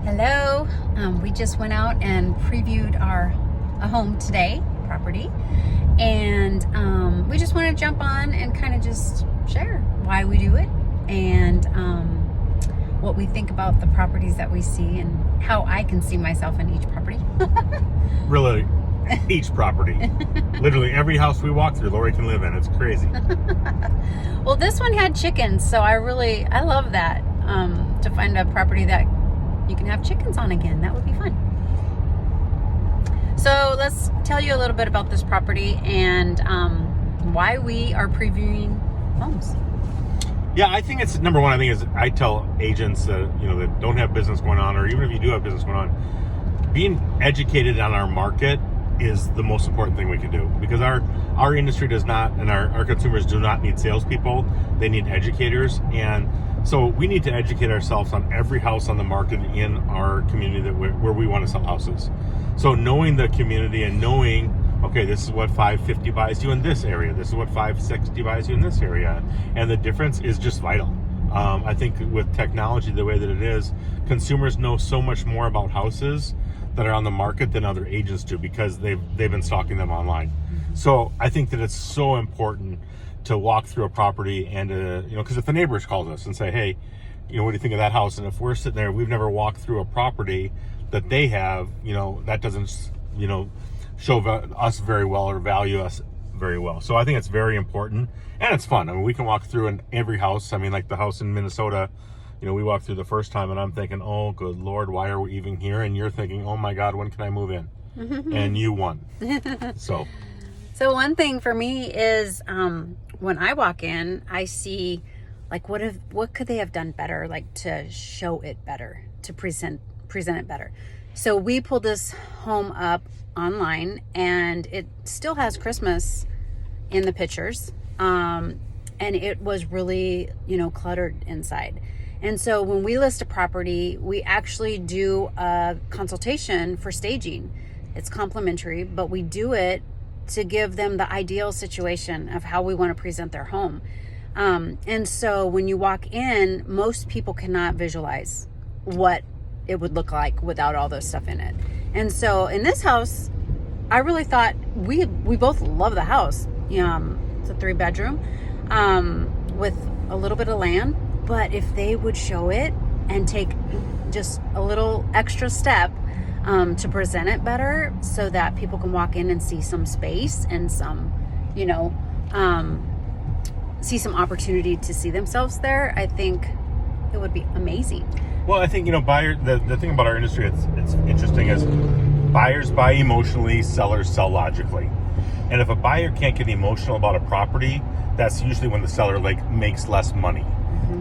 Hello. We just went out and previewed a home today, property, and we just want to jump on and kind of just share why we do it and what we think about the properties that we see and how I can see myself in each property. Really, each property. Literally every house we walk through, Lori can live in. It's crazy. Well, this one had chickens, so I love that, to find a property that you can have chickens on again. That would be fun. So let's tell you a little bit about this property and why we are previewing homes. Yeah, I think it's number one. I think is I tell agents that that don't have business going on, or even if you do have business going on, being educated on our market is the most important thing we can do, because our industry does not, and our consumers do not need salespeople. They need educators, and so we need to educate ourselves on every house on the market in our community where we want to sell houses. So knowing the community and knowing, okay, this is what 550 buys you in this area. This is what 560 buys you in this area. And the difference is just vital. I think with technology the way that it is, consumers know so much more about houses that are on the market than other agents do, because they've been stalking them online. So I think that it's so important to walk through a property and because if the neighbors calls us and say, hey, what do you think of that house? And if we're sitting there, we've never walked through a property that they have, that doesn't, show us very well or value us very well. So I think it's very important, and it's fun. I mean, we can walk through in every house. I mean, like the house in Minnesota, we walked through the first time and I'm thinking, oh, good Lord, why are we even here? And you're thinking, oh my God, when can I move in? And you won. So one thing for me is when I walk in, I see like what could they have done better, like to show it better, to present it better. So we pulled this home up online, and it still has Christmas in the pictures, and it was really cluttered inside. And so when we list a property, we actually do a consultation for staging. It's complimentary, but we do it to give them the ideal situation of how we want to present their home. And so when you walk in, most people cannot visualize what it would look like without all this stuff in it. And so in this house, I really thought we both love the house. It's a 3-bedroom with a little bit of land. But if they would show it and take just a little extra step to present it better, so that people can walk in and see some space and some, see some opportunity to see themselves there, I think it would be amazing. Well, I think, buyer, the thing about our industry, it's interesting, is buyers buy emotionally, sellers sell logically. And if a buyer can't get emotional about a property, that's usually when the seller makes less money.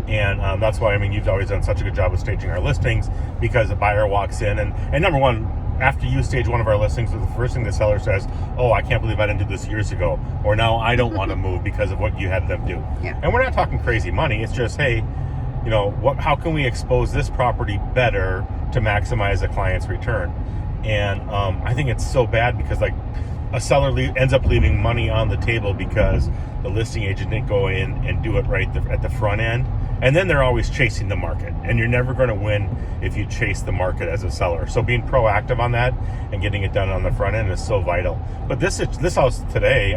And that's why, you've always done such a good job of staging our listings, because a buyer walks in and number one, after you stage one of our listings, the first thing the seller says, oh, I can't believe I didn't do this years ago, or now I don't want to move because of what you had them do. Yeah. And we're not talking crazy money. It's just, hey, how can we expose this property better to maximize a client's return? And I think it's so bad, because a seller ends up leaving money on the table because the listing agent didn't go in and do it right at the front end. And then they're always chasing the market, and you're never going to win if you chase the market as a seller. So being proactive on that and getting it done on the front end is so vital. But this house today,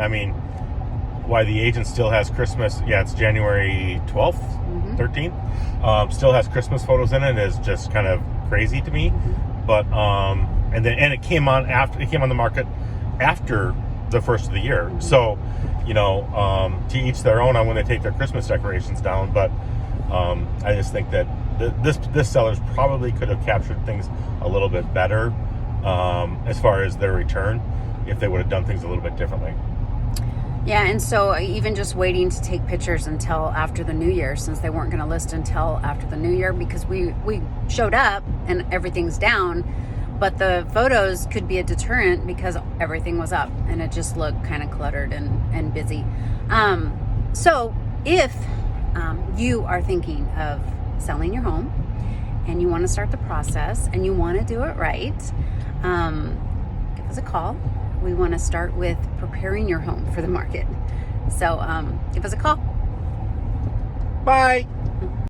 why the agent still has Christmas, it's January 12th, 13th, still has Christmas photos in it, is just kind of crazy to me. But and it came on the market after the first of the year. So to each their own on when they take their Christmas decorations down. But I just think that this sellers probably could have captured things a little bit better as far as their return, if they would have done things a little bit differently. Yeah, and so even just waiting to take pictures until after the new year, since they weren't going to list until after the new year, because we showed up and everything's down, but the photos could be a deterrent because everything was up and it just looked kind of cluttered and busy. So if you are thinking of selling your home and you want to start the process and you want to do it right, give us a call. We want to start with preparing your home for the market. So give us a call. Bye.